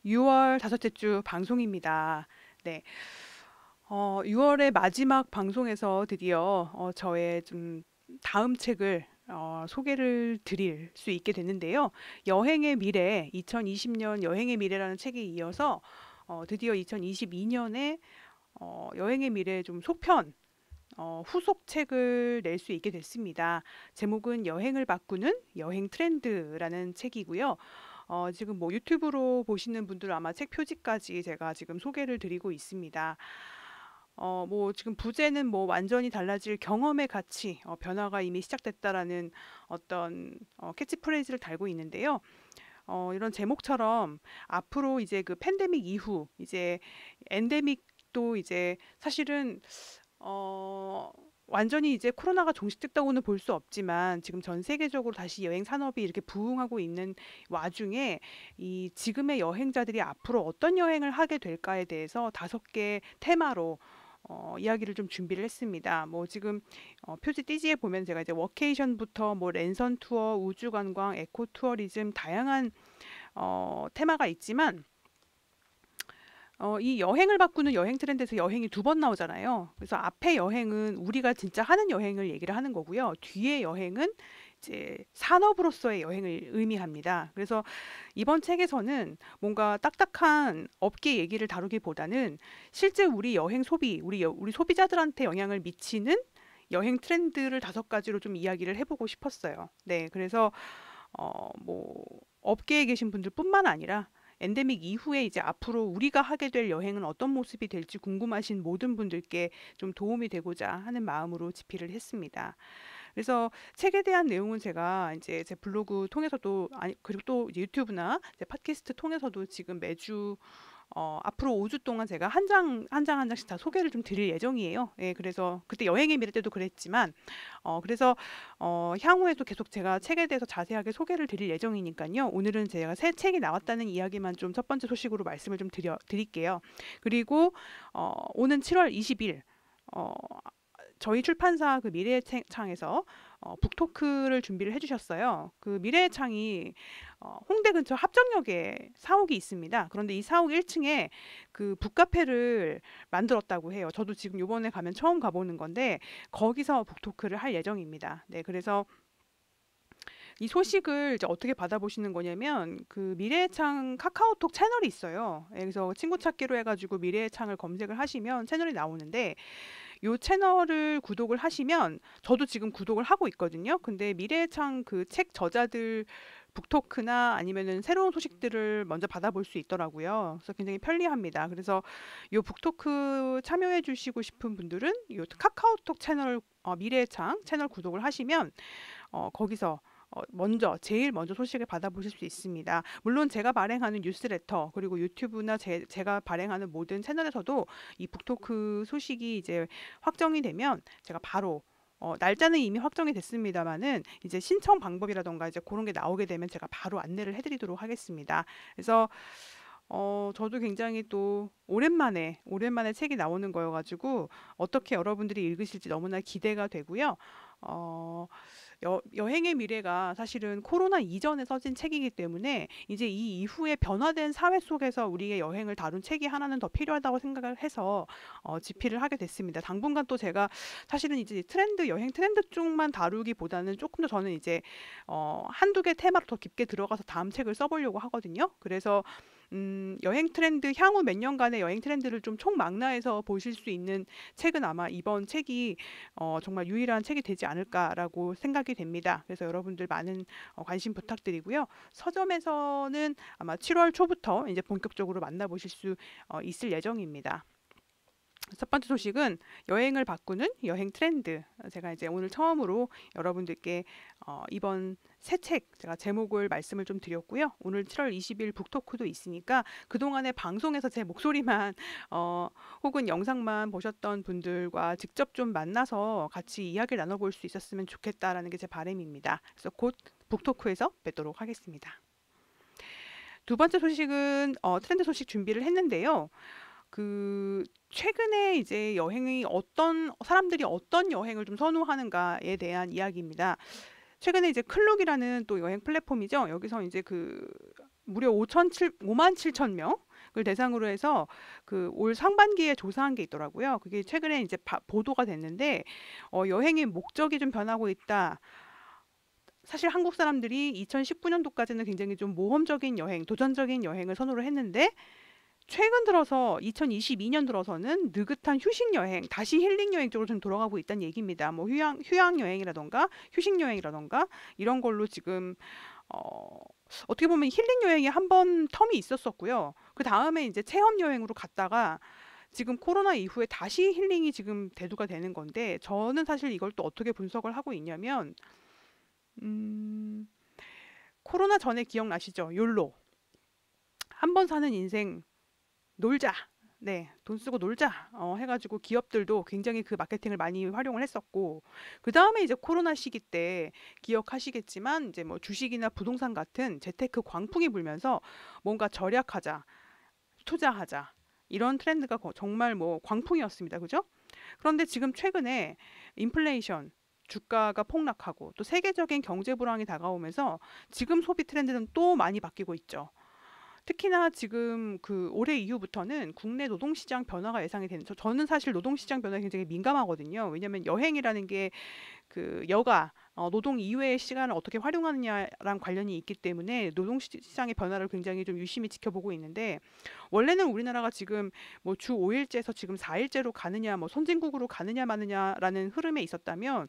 6월 다섯째 주 방송입니다. 네. 6월의 마지막 방송에서 드디어 저의 좀 다음 책을 소개를 드릴 수 있게 됐는데요. 여행의 미래, 2020년 여행의 미래라는 책에 이어서 드디어 2022년에 여행의 미래 좀 속편, 후속 책을 낼 수 있게 됐습니다. 제목은 여행을 바꾸는 여행 트렌드라는 책이고요. 지금 뭐 유튜브로 보시는 분들 아마 책 표지까지 제가 지금 소개를 드리고 있습니다. 뭐 지금 부제는 뭐 완전히 달라질 경험의 가치, 변화가 이미 시작됐다라는 어떤 캐치프레이즈를 달고 있는데요. 이런 제목처럼 앞으로 이제 그 팬데믹 이후 이제 엔데믹도 이제 사실은 어, 완전히 이제 코로나가 종식됐다고는 볼 수 없지만 지금 전 세계적으로 다시 여행 산업이 이렇게 부흥하고 있는 와중에 이 지금의 여행자들이 앞으로 어떤 여행을 하게 될까에 대해서 5개 테마로 이야기를 좀 준비를 했습니다. 뭐 지금 표지 띠지에 보면 제가 이제 워케이션부터 뭐 랜선 투어, 우주 관광, 에코 투어리즘 다양한 테마가 있지만 이 여행을 바꾸는 여행 트렌드에서 여행이 2번 나오잖아요. 그래서 앞에 여행은 우리가 진짜 하는 여행을 얘기를 하는 거고요. 뒤에 여행은 이제 산업으로서의 여행을 의미합니다. 그래서 이번 책에서는 뭔가 딱딱한 업계 얘기를 다루기보다는 실제 우리 여행 소비, 우리 소비자들한테 영향을 미치는 여행 트렌드를 5가지로 좀 이야기를 해보고 싶었어요. 네, 그래서 뭐 업계에 계신 분들뿐만 아니라 엔데믹 이후에 이제 앞으로 우리가 하게 될 여행은 어떤 모습이 될지 궁금하신 모든 분들께 좀 도움이 되고자 하는 마음으로 집필을 했습니다. 그래서 책에 대한 내용은 제가 이제 제 블로그 통해서도 아니 그리고 또 이제 유튜브나 이제 팟캐스트 통해서도 지금 매주 앞으로 5주 동안 제가 한 장씩 다 소개를 좀 드릴 예정이에요. 예, 그래서 그때 여행의 미래 때도 그랬지만 그래서 향후에도 계속 제가 책에 대해서 자세하게 소개를 드릴 예정이니까요. 오늘은 제가 새 책이 나왔다는 이야기만 좀 첫 번째 소식으로 말씀을 좀 드릴게요. 그리고 오는 7월 20일 어, 저희 출판사 그 미래의 창에서 북토크를 준비를 해주셨어요. 그 미래의 창이 홍대 근처 합정역에 사옥이 있습니다. 그런데 이 사옥 1층에 그 북카페를 만들었다고 해요. 저도 지금 요번에 가면 처음 가보는 건데 거기서 북토크를 할 예정입니다. 네, 그래서 이 소식을 이제 어떻게 받아보시는 거냐면 그 미래의 창 카카오톡 채널이 있어요. 예, 그래서 친구 찾기로 해가지고 미래의 창을 검색을 하시면 채널이 나오는데 요 채널을 구독을 하시면 저도 지금 구독을 하고 있거든요. 근데 미래창 그 책 저자들 북토크나 아니면은 새로운 소식들을 먼저 받아볼 수 있더라고요. 그래서 굉장히 편리합니다. 그래서 요 북토크 참여해 주시고 싶은 분들은 요 카카오톡 채널 미래창 채널 구독을 하시면 거기서 제일 먼저 소식을 받아보실 수 있습니다. 물론 제가 발행하는 뉴스레터, 그리고 유튜브나 제가 발행하는 모든 채널에서도 이 북토크 소식이 이제 확정이 되면 제가 바로 날짜는 이미 확정이 됐습니다만은 이제 신청 방법이라던가 이제 그런 게 나오게 되면 제가 바로 안내를 해드리도록 하겠습니다. 그래서 저도 굉장히 또 오랜만에 책이 나오는 거여가지고 어떻게 여러분들이 읽으실지 너무나 기대가 되고요. 어, 여행의 미래가 사실은 코로나 이전에 써진 책이기 때문에 이제 이 이후에 변화된 사회 속에서 우리의 여행을 다룬 책이 하나는 더 필요하다고 생각을 해서 집필을 하게 됐습니다. 당분간 또 제가 사실은 이제 여행 트렌드 쪽만 다루기보다는 조금 더 저는 이제 한두 개 테마로 더 깊게 들어가서 다음 책을 써보려고 하거든요. 그래서 여행 트렌드 향후 몇 년간의 여행 트렌드를 좀 총망라해서 보실 수 있는 책은 아마 이번 책이 정말 유일한 책이 되지 않을까라고 생각이 됩니다. 그래서 여러분들 많은 관심 부탁드리고요. 서점에서는 아마 7월 초부터 이제 본격적으로 만나보실 수 있을 예정입니다. 첫 번째 소식은 여행을 바꾸는 여행 트렌드. 제가 이제 오늘 처음으로 여러분들께 이번 새 책 제가 제목을 말씀을 좀 드렸고요. 오늘 7월 20일 북토크도 있으니까 그동안의 방송에서 제 목소리만 혹은 영상만 보셨던 분들과 직접 좀 만나서 같이 이야기를 나눠볼 수 있었으면 좋겠다라는 게 제 바람입니다. 그래서 곧 북토크에서 뵙도록 하겠습니다. 두 번째 소식은 트렌드 소식 준비를 했는데요. 그 최근에 이제 여행이 어떤 사람들이 어떤 여행을 좀 선호하는가에 대한 이야기입니다. 최근에 이제 클룩이라는 또 여행 플랫폼이죠. 여기서 이제 그 무려 5만 7천 명을 대상으로 해서 그 올 상반기에 조사한 게 있더라고요. 그게 최근에 이제 보도가 됐는데 여행의 목적이 좀 변하고 있다. 사실 한국 사람들이 2019년도까지는 굉장히 좀 모험적인 여행, 도전적인 여행을 선호를 했는데 최근 들어서 2022년 들어서는 느긋한 휴식 여행, 다시 힐링 여행 쪽으로 좀 돌아가고 있다는 얘기입니다. 뭐 휴양 여행이라던가 휴식 여행이라던가 이런 걸로 지금 어, 어떻게 보면 힐링 여행이 한 번 텀이 있었었고요. 그 다음에 이제 체험 여행으로 갔다가 지금 코로나 이후에 다시 힐링이 지금 대두가 되는 건데 저는 사실 이걸 또 어떻게 분석을 하고 있냐면 음, 코로나 전에 기억나시죠? 욜로. 한 번 사는 인생 놀자. 네, 돈 쓰고 놀자. 해가지고 기업들도 굉장히 그 마케팅을 많이 활용을 했었고, 그 다음에 이제 코로나 시기 때 기억하시겠지만, 이제 뭐 주식이나 부동산 같은 재테크 광풍이 불면서 뭔가 절약하자, 투자하자. 이런 트렌드가 정말 뭐 광풍이었습니다. 그죠? 그런데 지금 최근에 인플레이션, 주가가 폭락하고 또 세계적인 경제 불황이 다가오면서 지금 소비 트렌드는 또 많이 바뀌고 있죠. 특히나 지금 그 올해 이후부터는 국내 노동시장 변화가 예상이 되는 저는 사실 노동시장 변화에 굉장히 민감하거든요. 왜냐하면 여행이라는 게 그 여가 노동 이외의 시간을 어떻게 활용하느냐랑 관련이 있기 때문에 노동시장의 변화를 굉장히 좀 유심히 지켜보고 있는데 원래는 우리나라가 지금 뭐 주 5일제에서 지금 4일제로 가느냐 뭐 선진국으로 가느냐 마느냐라는 흐름에 있었다면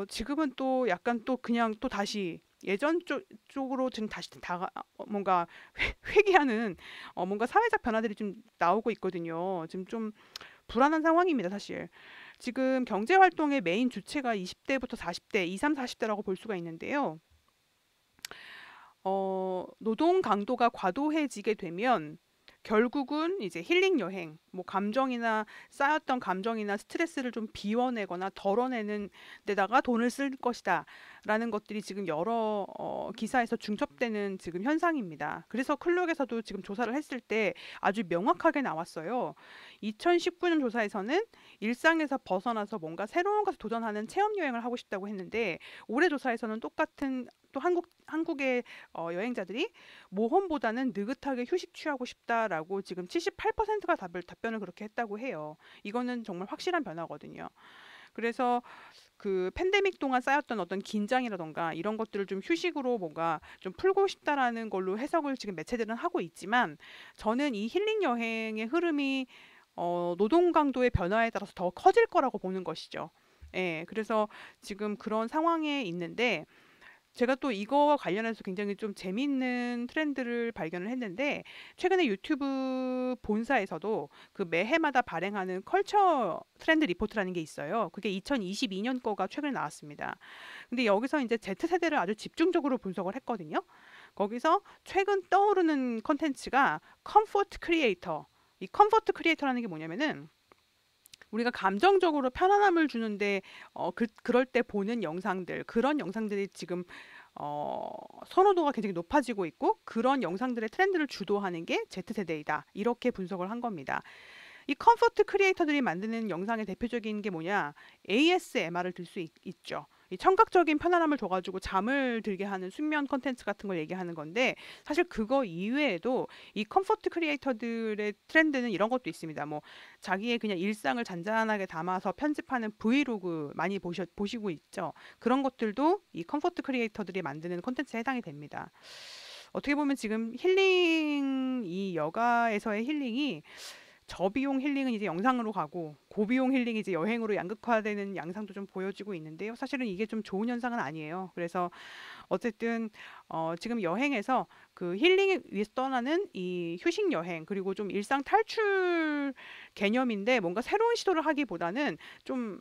지금은 또 약간 또 그냥 또 다시 예전 쪽으로 지금 다시 뭔가 회귀하는 뭔가 사회적 변화들이 좀 나오고 있거든요. 지금 좀 불안한 상황입니다, 사실. 지금 경제 활동의 메인 주체가 20대부터 40대, 20, 40대라고 볼 수가 있는데요. 노동 강도가 과도해지게 되면 결국은 이제 힐링 여행, 뭐 감정이나 쌓였던 감정이나 스트레스를 좀 비워내거나 덜어내는 데다가 돈을 쓸 것이다라는 것들이 지금 여러 기사에서 중첩되는 지금 현상입니다. 그래서 클룩에서도 지금 조사를 했을 때 아주 명확하게 나왔어요. 2019년 조사에서는 일상에서 벗어나서 뭔가 새로운 것을 도전하는 체험 여행을 하고 싶다고 했는데 올해 조사에서는 똑같은 또 한국의 여행자들이 모험보다는 느긋하게 휴식 취하고 싶다라고 지금 78%가 답변을 그렇게 했다고 해요. 이거는 정말 확실한 변화거든요. 그래서 그 팬데믹 동안 쌓였던 어떤 긴장이라던가 이런 것들을 좀 휴식으로 뭔가 좀 풀고 싶다라는 걸로 해석을 지금 매체들은 하고 있지만 저는 이 힐링 여행의 흐름이 노동 강도의 변화에 따라서 더 커질 거라고 보는 것이죠. 예, 그래서 지금 그런 상황에 있는데 제가 또 이거와 관련해서 굉장히 좀 재미있는 트렌드를 발견을 했는데 최근에 유튜브 본사에서도 그 매해마다 발행하는 컬처 트렌드 리포트라는 게 있어요. 그게 2022년 거가 최근에 나왔습니다. 근데 여기서 이제 Z세대를 아주 집중적으로 분석을 했거든요. 거기서 최근 떠오르는 컨텐츠가 컴포트 크리에이터. 이 컴포트 크리에이터라는 게 뭐냐면은 우리가 감정적으로 편안함을 주는데 그럴 때 보는 영상들 그런 영상들이 지금 선호도가 굉장히 높아지고 있고 그런 영상들의 트렌드를 주도하는 게 Z세대이다. 이렇게 분석을 한 겁니다. 이 컴포트 크리에이터들이 만드는 영상의 대표적인 게 뭐냐? ASMR을 들 수 있죠. 이 청각적인 편안함을 줘가지고 잠을 들게 하는 수면 컨텐츠 같은 걸 얘기하는 건데 사실 그거 이외에도 이 컴포트 크리에이터들의 트렌드는 이런 것도 있습니다. 뭐 자기의 그냥 일상을 잔잔하게 담아서 편집하는 브이로그 많이 보시고 있죠. 그런 것들도 이 컴포트 크리에이터들이 만드는 컨텐츠에 해당이 됩니다. 어떻게 보면 지금 힐링 이 여가에서의 힐링이 저비용 힐링은 이제 영상으로 가고 고비용 힐링이 이제 여행으로 양극화되는 양상도 좀 보여지고 있는데요. 사실은 이게 좀 좋은 현상은 아니에요. 그래서 어쨌든 지금 여행에서 그 힐링을 위해서 떠나는 이 휴식 여행 그리고 좀 일상 탈출 개념인데 뭔가 새로운 시도를 하기보다는 좀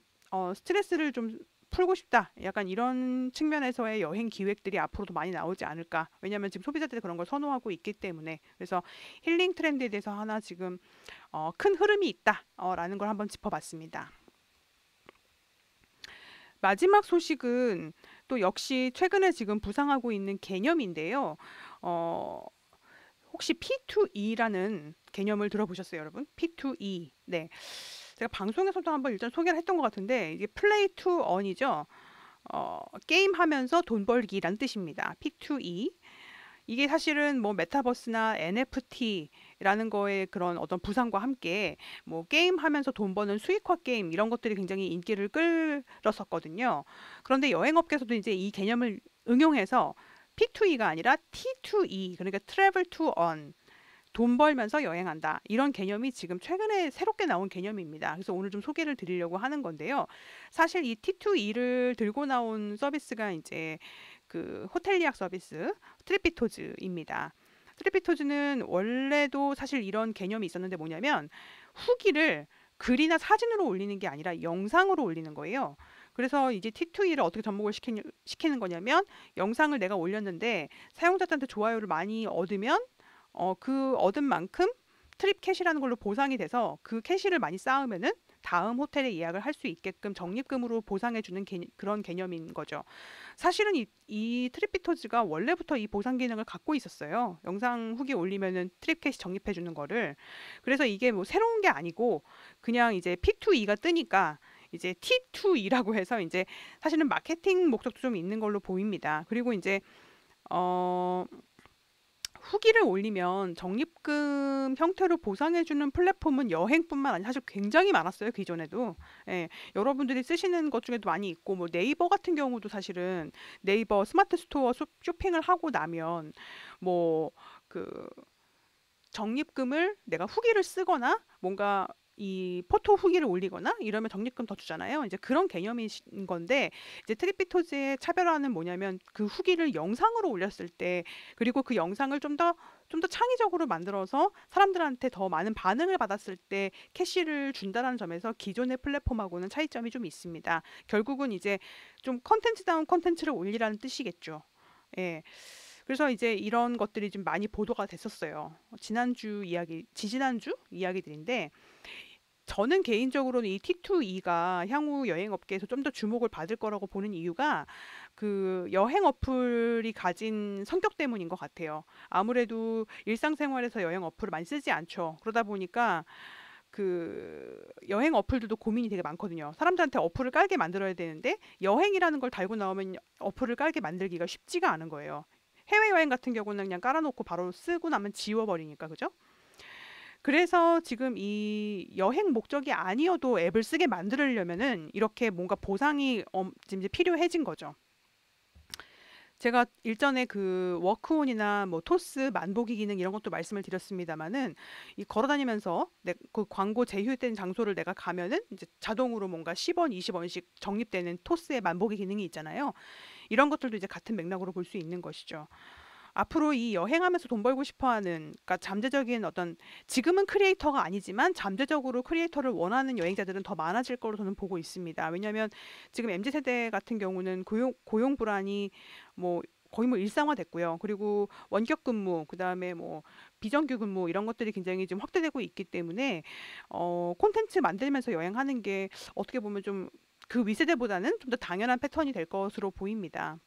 스트레스를 좀 풀고 싶다. 약간 이런 측면에서의 여행 기획들이 앞으로도 많이 나오지 않을까. 왜냐하면 지금 소비자들이 그런 걸 선호하고 있기 때문에. 그래서 힐링 트렌드에 대해서 하나 지금 큰 흐름이 있다라는 걸 한번 짚어봤습니다. 마지막 소식은 또 역시 최근에 지금 부상하고 있는 개념인데요. 어, 혹시 P2E라는 개념을 들어보셨어요, 여러분? P2E. 네. 제가 방송에서도 한번 일단 소개를 했던 것 같은데 이게 플레이 투 언이죠. 게임 하면서 돈 벌기란 뜻입니다. P2E. 이게 사실은 뭐 메타버스나 NFT라는 거에 그런 어떤 부상과 함께 뭐 게임 하면서 돈 버는 수익화 게임 이런 것들이 굉장히 인기를 끌었었거든요. 그런데 여행업계에서도 이제 이 개념을 응용해서 P2E가 아니라 T2E, 그러니까 Travel to Earn, 돈 벌면서 여행한다. 이런 개념이 지금 최근에 새롭게 나온 개념입니다. 그래서 오늘 좀 소개를 드리려고 하는 건데요. 사실 이 T2E를 들고 나온 서비스가 이제 그 호텔 예약 서비스 트립비토즈입니다. 트립비토즈는 원래도 사실 이런 개념이 있었는데 뭐냐면 후기를 글이나 사진으로 올리는 게 아니라 영상으로 올리는 거예요. 그래서 이제 T2E를 어떻게 접목을 시키는 거냐면 영상을 내가 올렸는데 사용자들한테 좋아요를 많이 얻으면 그 얻은 만큼 트립 캐시라는 걸로 보상이 돼서 그 캐시를 많이 쌓으면은 다음 호텔에 예약을 할 수 있게끔 적립금으로 보상해주는 그런 개념인 거죠. 사실은 이 트립비토즈가 원래부터 이 보상 기능을 갖고 있었어요. 영상 후기 올리면은 트립 캐시 적립해주는 거를. 그래서 이게 뭐 새로운 게 아니고 그냥 이제 P2E가 뜨니까 이제 T2E라고 해서 이제 사실은 마케팅 목적도 좀 있는 걸로 보입니다. 그리고 이제 어 후기를 올리면 적립금 형태로 보상해주는 플랫폼은 여행뿐만 아니라 사실 굉장히 많았어요. 기존에도. 예, 여러분들이 쓰시는 것 중에도 많이 있고 뭐 네이버 같은 경우도 사실은 네이버 스마트 스토어 쇼핑을 하고 나면 뭐 그 적립금을 내가 후기를 쓰거나 뭔가 이 포토 후기를 올리거나 이러면 적립금 더 주잖아요. 이제 그런 개념인 건데 이제 트립비토즈의 차별화는 뭐냐면 그 후기를 영상으로 올렸을 때 그리고 그 영상을 좀 더 창의적으로 만들어서 사람들한테 더 많은 반응을 받았을 때 캐시를 준다는 점에서 기존의 플랫폼하고는 차이점이 좀 있습니다. 결국은 이제 좀 컨텐츠다운 컨텐츠를 올리라는 뜻이겠죠. 예. 그래서 이제 이런 것들이 좀 많이 보도가 됐었어요. 지지난주 이야기들인데 저는 개인적으로는 이 T2E가 향후 여행 업계에서 좀 더 주목을 받을 거라고 보는 이유가 그 여행 어플이 가진 성격 때문인 것 같아요. 아무래도 일상생활에서 여행 어플을 많이 쓰지 않죠. 그러다 보니까 그 여행 어플들도 고민이 되게 많거든요. 사람들한테 어플을 깔게 만들어야 되는데 여행이라는 걸 달고 나오면 어플을 깔게 만들기가 쉽지가 않은 거예요. 해외여행 같은 경우는 그냥 깔아놓고 바로 쓰고 나면 지워버리니까, 그죠? 그래서 지금 이 여행 목적이 아니어도 앱을 쓰게 만들려면은 이렇게 뭔가 보상이 이제 필요해진 거죠. 제가 일전에 그 워크온이나 뭐 토스 만보기 기능 이런 것도 말씀을 드렸습니다마는 이 걸어 다니면서 그 광고 제휴된 장소를 내가 가면은 이제 자동으로 뭔가 10원, 20원씩 적립되는 토스의 만보기 기능이 있잖아요. 이런 것들도 이제 같은 맥락으로 볼 수 있는 것이죠. 앞으로 이 여행하면서 돈 벌고 싶어하는, 그러니까 잠재적인 어떤, 지금은 크리에이터가 아니지만 잠재적으로 크리에이터를 원하는 여행자들은 더 많아질 거로 저는 보고 있습니다. 왜냐하면 지금 MZ 세대 같은 경우는 고용 불안이 뭐 거의 뭐 일상화됐고요. 그리고 원격 근무, 그다음에 뭐 비정규 근무 이런 것들이 굉장히 좀 확대되고 있기 때문에 콘텐츠 만들면서 여행하는 게 어떻게 보면 좀 그 위세대보다는 좀 더 당연한 패턴이 될 것으로 보입니다.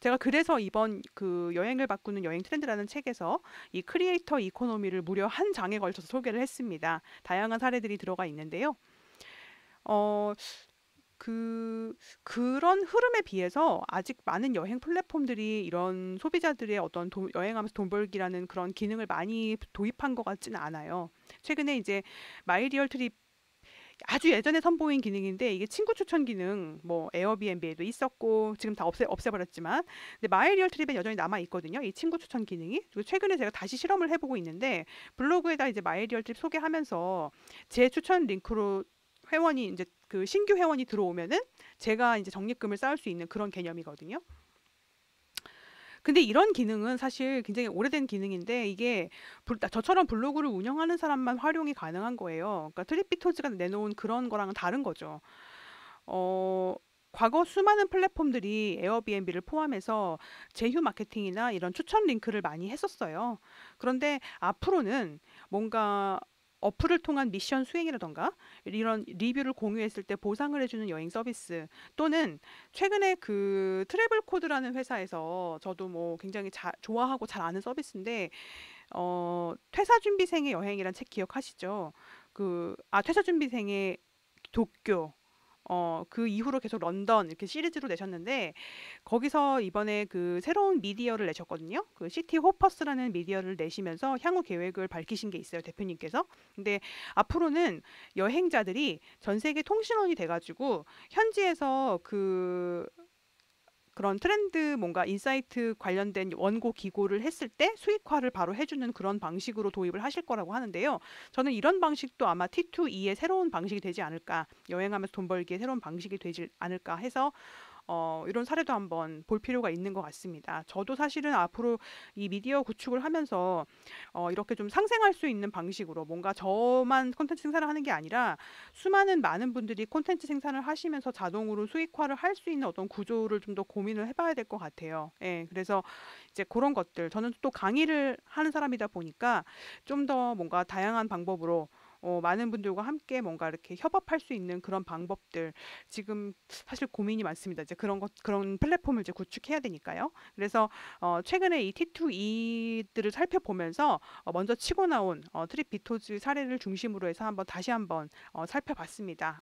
제가 그래서 이번 그 여행을 바꾸는 여행 트렌드라는 책에서 이 크리에이터 이코노미를 무려 한 장에 걸쳐서 소개를 했습니다. 다양한 사례들이 들어가 있는데요. 어, 그런 흐름에 비해서 아직 많은 여행 플랫폼들이 이런 소비자들의 어떤 여행하면서 돈 벌기라는 그런 기능을 많이 도입한 것 같지는 않아요. 최근에 이제 마이리얼 트립, 아주 예전에 선보인 기능인데 이게 친구 추천 기능 뭐 에어비앤비에도 있었고 지금 다 없애버렸지만 근데 마이리얼 트립에 여전히 남아 있거든요. 이 친구 추천 기능이. 그리고 최근에 제가 다시 실험을 해보고 있는데 블로그에다 이제 마이리얼 트립 소개하면서 제 추천 링크로 회원이 이제 그 신규 회원이 들어오면은 제가 이제 적립금을 쌓을 수 있는 그런 개념이거든요. 근데 이런 기능은 사실 굉장히 오래된 기능인데 이게 저처럼 블로그를 운영하는 사람만 활용이 가능한 거예요. 그러니까 트립비토즈가 내놓은 그런 거랑은 다른 거죠. 어, 과거 수많은 플랫폼들이 에어비앤비를 포함해서 제휴 마케팅이나 이런 추천 링크를 많이 했었어요. 그런데 앞으로는 뭔가 어플을 통한 미션 수행이라던가 이런 리뷰를 공유했을 때 보상을 해주는 여행 서비스 또는 최근에 그 트래블 코드라는 회사에서 저도 뭐 굉장히 좋아하고 잘 아는 서비스인데 퇴사 준비생의 여행이란 책 기억하시죠? 퇴사 준비생의 도쿄 그 이후로 계속 런던 이렇게 시리즈로 내셨는데 거기서 이번에 그 새로운 미디어를 내셨거든요. 그 시티 호퍼스라는 미디어를 내시면서 향후 계획을 밝히신 게 있어요, 대표님께서. 근데 앞으로는 여행자들이 전 세계 통신원이 돼가지고 현지에서 그런 트렌드 뭔가 인사이트 관련된 원고 기고를 했을 때 수익화를 바로 해주는 그런 방식으로 도입을 하실 거라고 하는데요. 저는 이런 방식도 아마 T2E의 새로운 방식이 되지 않을까, 여행하면서 돈 벌기의 새로운 방식이 되지 않을까 해서 이런 사례도 한번 볼 필요가 있는 것 같습니다. 저도 사실은 앞으로 이 미디어 구축을 하면서 이렇게 좀 상생할 수 있는 방식으로 뭔가 저만 콘텐츠 생산을 하는 게 아니라 수많은 많은 분들이 콘텐츠 생산을 하시면서 자동으로 수익화를 할 수 있는 어떤 구조를 좀 더 고민을 해봐야 될 것 같아요. 예, 그래서 이제 그런 것들 저는 또 강의를 하는 사람이다 보니까 좀 더 뭔가 다양한 방법으로 많은 분들과 함께 뭔가 이렇게 협업할 수 있는 그런 방법들 지금 사실 고민이 많습니다. 이제 그런 플랫폼을 이제 구축해야 되니까요. 그래서 최근에 이 T2E들을 살펴보면서 먼저 치고 나온 트립 비토즈 사례를 중심으로 해서 다시 한번 살펴봤습니다.